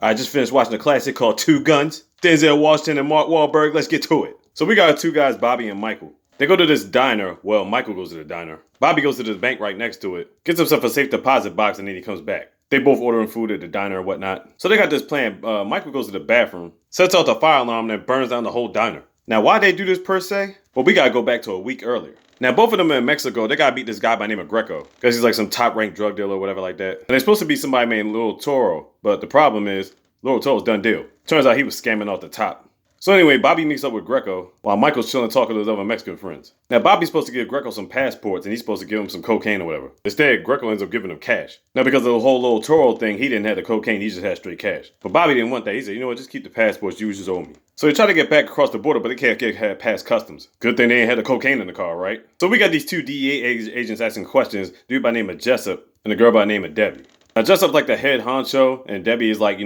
I just finished watching a classic called Two Guns. Denzel Washington and Mark Wahlberg. Let's get to it. So we got two guys, Bobby and Michael. They go to this diner. Well, Michael goes to the diner. Bobby goes to the bank right next to it, gets himself a safe deposit box, and then he comes back. They both ordering food at the diner and whatnot. So they got this plan. Michael goes to the bathroom, sets out the fire alarm, and then burns down the whole diner. Now, why they do this per se? Well, we gotta go back to a week earlier. Now, both of them are in Mexico. They gotta beat this guy by the name of Greco, because he's like some top-ranked drug dealer or whatever like that. And they're supposed to be somebody named Lil Toro, but the problem is, Lil Toro's done deal. Turns out he was scamming off the top. So anyway, Bobby meets up with Greco while Michael's chilling talking to his other Mexican friends. Now, Bobby's supposed to give Greco some passports and he's supposed to give him some cocaine or whatever. Instead, Greco ends up giving him cash. Now, because of the whole Lil Toro thing, he didn't have the cocaine, he just had straight cash. But Bobby didn't want that. He said, you know what, just keep the passports, you just owe me. So they try to get back across the border, but they can't get past customs. Good thing they ain't had the cocaine in the car, right? So we got these two DEA agents asking questions, dude by the name of Jessup and a girl by the name of Debbie. Now, Jessup's like the head honcho and Debbie is like,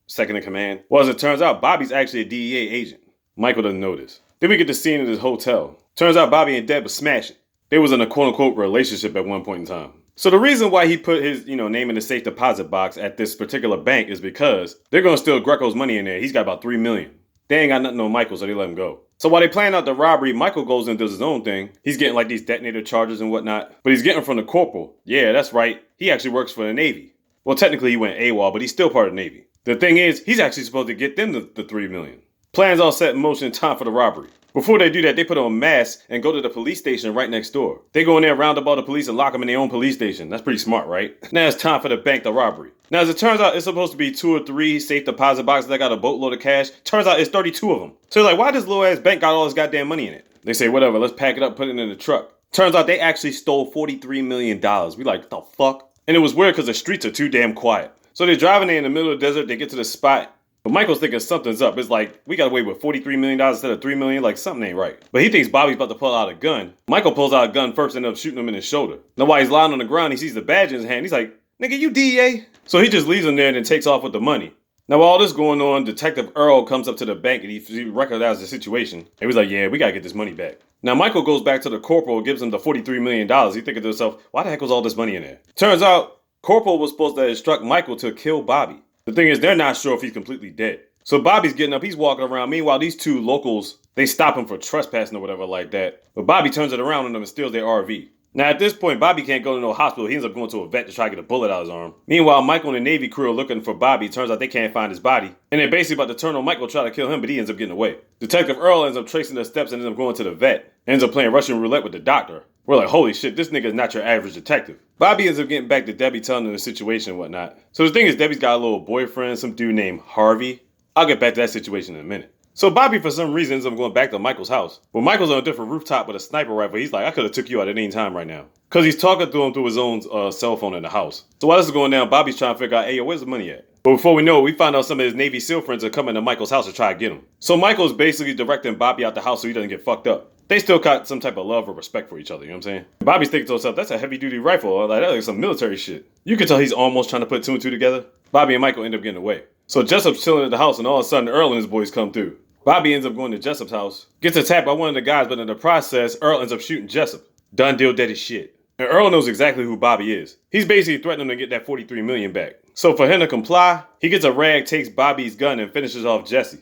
second in command. Well, as it turns out, Bobby's actually a DEA agent. Michael doesn't know this. Then we get the scene in his hotel. Turns out Bobby and Deb was smashing. They was in a quote-unquote relationship at one point in time. So the reason why he put his, name in the safe deposit box at this particular bank is because they're going to steal Greco's money in there. He's got about $3 million. They ain't got nothing on Michael, so they let him go. So while they plan out the robbery, Michael goes and does his own thing. He's getting like these detonator charges and whatnot, but he's getting from the corporal. Yeah, that's right. He actually works for the Navy. Well, technically he went AWOL, but he's still part of the Navy. The thing is, he's actually supposed to get them the $3 million. Plans all set in motion in time for the robbery. Before they do that, they put on a mask and go to the police station right next door. They go in there, round up all the police, and lock them in their own police station. That's pretty smart, right? Now it's time for the bank, the robbery. Now, as it turns out, it's supposed to be 2 or 3 safe deposit boxes that got a boatload of cash. Turns out it's 32 of them. So they're like, why does little ass bank got all this goddamn money in it? They say, whatever, let's pack it up, put it in the truck. Turns out they actually stole $43 million. We like, what the fuck? And it was weird because the streets are too damn quiet. So they're driving there in the middle of the desert, they get to the spot. But Michael's thinking something's up. It's like, we got away with $43 million instead of $3 million. Like, something ain't right. But he thinks Bobby's about to pull out a gun. Michael pulls out a gun first and ends up shooting him in his shoulder. Now, while he's lying on the ground, he sees the badge in his hand. He's like, nigga, you DEA? So he just leaves him there and then takes off with the money. Now, while all this going on, Detective Earl comes up to the bank and he recognizes the situation. And he's like, yeah, we got to get this money back. Now, Michael goes back to the corporal and gives him the $43 million. He thinking to himself, why the heck was all this money in there? Turns out, Corporal was supposed to instruct Michael to kill Bobby. The thing is, they're not sure if he's completely dead. So Bobby's getting up, he's walking around. Meanwhile, these two locals, they stop him for trespassing or whatever like that. But Bobby turns it around on them and steals their RV. Now at this point, Bobby can't go to no hospital. He ends up going to a vet to try to get a bullet out of his arm. Meanwhile, Michael and the Navy crew are looking for Bobby. Turns out they can't find his body. And they're basically about to turn on Michael, try to kill him, but he ends up getting away. Detective Earl ends up tracing the steps and ends up going to the vet. Ends up playing Russian roulette with the doctor. We're like, holy shit, this nigga's not your average detective. Bobby ends up getting back to Debbie, telling her the situation and whatnot. So the thing is, Debbie's got a little boyfriend, some dude named Harvey. I'll get back to that situation in a minute. So Bobby, for some reason, ends up going back to Michael's house. Well, Michael's on a different rooftop with a sniper rifle. He's like, I could have took you out at any time right now. Because he's talking to him through his own cell phone in the house. So while this is going down, Bobby's trying to figure out, hey, where's the money at? But before we know it, we find out some of his Navy SEAL friends are coming to Michael's house to try to get him. So Michael's basically directing Bobby out the house so he doesn't get fucked up. They still got some type of love or respect for each other, you know what I'm saying? Bobby's thinking to himself, that's a heavy-duty rifle. Like, that's like some military shit. You can tell he's almost trying to put 2 and 2 together. Bobby and Michael end up getting away. So Jessup's chilling at the house, and all of a sudden, Earl and his boys come through. Bobby ends up going to Jessup's house, gets attacked by one of the guys, but in the process, Earl ends up shooting Jessup. Done deal, dead as shit. And Earl knows exactly who Bobby is. He's basically threatening him to get that $43 million back. So for him to comply, he gets a rag, takes Bobby's gun, and finishes off Jessup.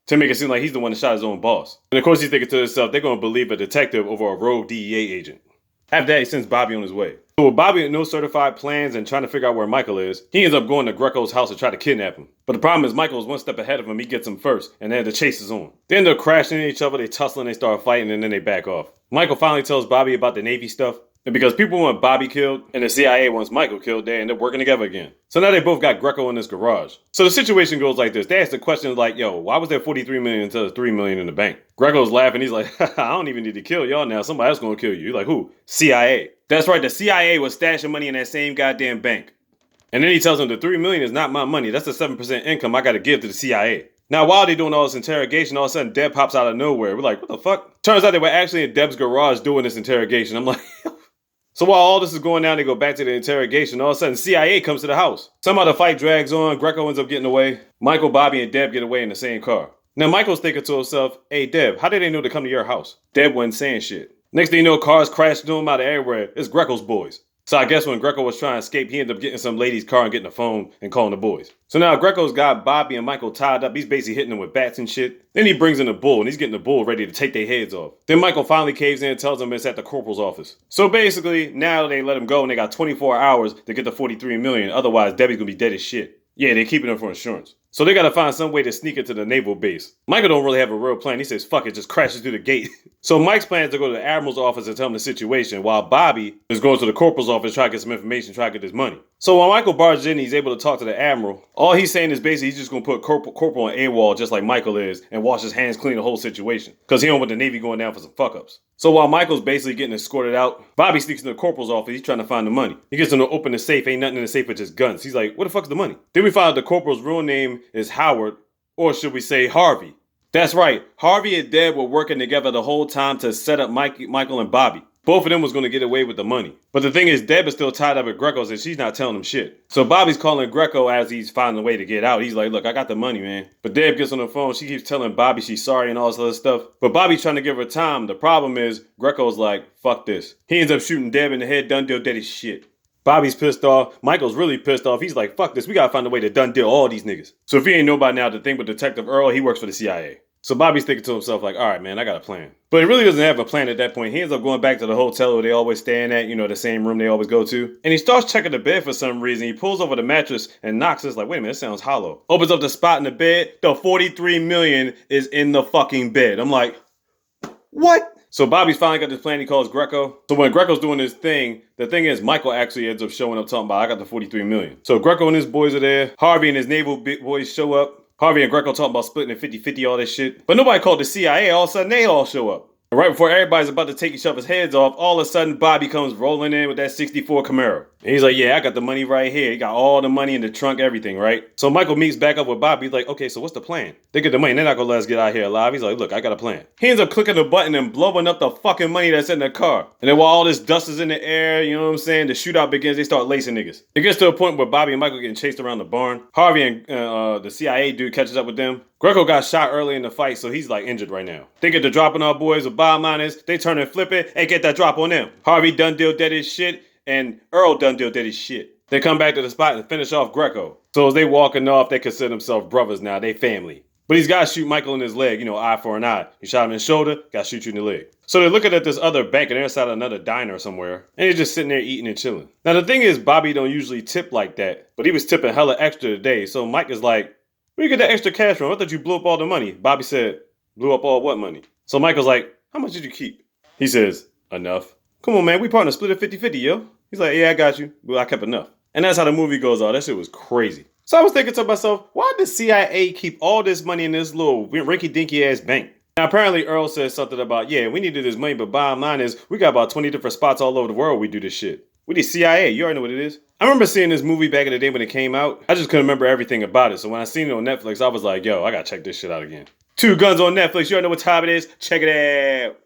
To make it seem like he's the one that shot his own boss. And of course he's thinking to himself, they're going to believe a detective over a rogue DEA agent. After that, he sends Bobby on his way. So with Bobby with no certified plans and trying to figure out where Michael is, he ends up going to Greco's house to try to kidnap him. But the problem is Michael's one step ahead of him, he gets him first, and then the chase is on. They end up crashing into each other, they tussling, they start fighting, and then they back off. Michael finally tells Bobby about the Navy stuff, and because people want Bobby killed, and the CIA wants Michael killed, they end up working together again. So now they both got Greco in this garage. So the situation goes like this. They ask the questions like, yo, why was there $43 million instead of $3 million in the bank? Greco's laughing, he's like, I don't even need to kill y'all now, somebody else gonna kill you. He's like, who? CIA. That's right, the CIA was stashing money in that same goddamn bank. And then he tells them the $3 million is not my money, that's the 7% income I gotta give to the CIA. Now, while they're doing all this interrogation, all of a sudden Deb pops out of nowhere. We're like, what the fuck? Turns out they were actually in Deb's garage doing this interrogation. I'm like, so while all this is going down, they go back to the interrogation. All of a sudden, CIA comes to the house. Somehow the fight drags on. Greco ends up getting away. Michael, Bobby, and Deb get away in the same car. Now, Michael's thinking to himself, hey, Deb, how did they know to come to your house? Deb wasn't saying shit. Next thing you know, cars crash into him out of everywhere. It's Greco's boys. So I guess when Greco was trying to escape, he ended up getting some lady's car and getting a phone and calling the boys. So now Greco's got Bobby and Michael tied up. He's basically hitting them with bats and shit. Then he brings in the bull and he's getting the bull ready to take their heads off. Then Michael finally caves in and tells them it's at the corporal's office. So basically, now they let him go and they got 24 hours to get the $43 million. Otherwise, Debbie's gonna be dead as shit. Yeah, they're keeping her for insurance. So they gotta find some way to sneak into the naval base. Michael don't really have a real plan. He says, fuck it, just crashes through the gate. So Mike's plan is to go to the admiral's office and tell him the situation, while Bobby is going to the corporal's office, try to get some information, try to get this money. So while Michael barges in, he's able to talk to the admiral. All he's saying is basically he's just gonna put Corporal on AWOL just like Michael is and wash his hands clean the whole situation. Cause he don't want the Navy going down for some fuck ups. So while Michael's basically getting escorted out, Bobby sneaks into the corporal's office. He's trying to find the money. He gets him to open the safe. Ain't nothing in the safe but just guns. He's like, what the fuck is the money? Then we find out the corporal's real name is Howard, or should we say Harvey? That's right. Harvey and Deb were working together the whole time to set up Michael and Bobby. Both of them was going to get away with the money. But the thing is, Deb is still tied up at Greco's and she's not telling him shit. So Bobby's calling Greco as he's finding a way to get out. He's like, look, I got the money, man. But Deb gets on the phone. She keeps telling Bobby she's sorry and all this other stuff. But Bobby's trying to give her time. The problem is, Greco's like, fuck this. He ends up shooting Deb in the head, done deal, dead as shit. Bobby's pissed off. Michael's really pissed off. He's like, fuck this. We gotta find a way to done deal all these niggas. So if he ain't know by now, the thing with Detective Earl, he works for the CIA. So Bobby's thinking to himself like, all right, man, I got a plan. But he really doesn't have a plan at that point. He ends up going back to the hotel where they always staying at, you know, the same room they always go to. And he starts checking the bed for some reason. He pulls over the mattress and knocks. It's like, wait a minute, it sounds hollow. Opens up the spot in the bed. The $43 million is in the fucking bed. I'm like, what? So Bobby's finally got this plan. He calls Greco. So when Greco's doing his thing, the thing is Michael actually ends up showing up talking about, I got the $43 million. So Greco and his boys are there. Harvey and his naval boys show up. Harvey and Greco talking about splitting it 50-50, all this shit. But nobody called the CIA. All of a sudden, they all show up. And right before everybody's about to take each other's heads off, all of a sudden, Bobby comes rolling in with that 64 Camaro. And he's like, yeah, I got the money right here. He got all the money in the trunk, everything, right? So Michael meets back up with Bobby. He's like, okay, so what's the plan? They get the money. They're not going to let us get out here alive. He's like, look, I got a plan. He ends up clicking the button and blowing up the fucking money that's in the car. And then while all this dust is in the air, you know what I'm saying, the shootout begins, they start lacing niggas. It gets to a point where Bobby and Michael getting chased around the barn. Harvey and the CIA dude catches up with them. Greco got shot early in the fight, so he's like injured right now. They get the drop on our boys. The bottom line is they turn and flip it and get that drop on them. Harvey done deal dead as shit, and Earl done deal dead as shit. They come back to the spot and finish off Greco. So as they walking off, they consider themselves brothers now. They family. But he's got to shoot Michael in his leg, you know, eye for an eye. He shot him in the shoulder, got to shoot you in the leg. So they're looking at this other bank and they're inside another diner somewhere. And he's just sitting there eating and chilling. Now the thing is, Bobby don't usually tip like that. But he was tipping hella extra today. So Mike is like, where you get that extra cash from? I thought you blew up all the money. Bobby said, blew up all what money? So Michael's like, how much did you keep? He says, enough. Come on, man. We partner split it 50-50, yo. He's like, yeah, I got you. But I kept enough. And that's how the movie goes on. That shit was crazy. So I was thinking to myself, why did CIA keep all this money in this little rinky-dinky ass bank? Now, apparently Earl says something about, yeah, we needed this money, but bottom line is we got about 20 different spots all over the world we do this shit. We the CIA. You already know what it is. I remember seeing this movie back in the day when it came out. I just couldn't remember everything about it. So when I seen it on Netflix, I was like, yo, I gotta check this shit out again. 2 Guns on Netflix. You already know what time it is. Check it out.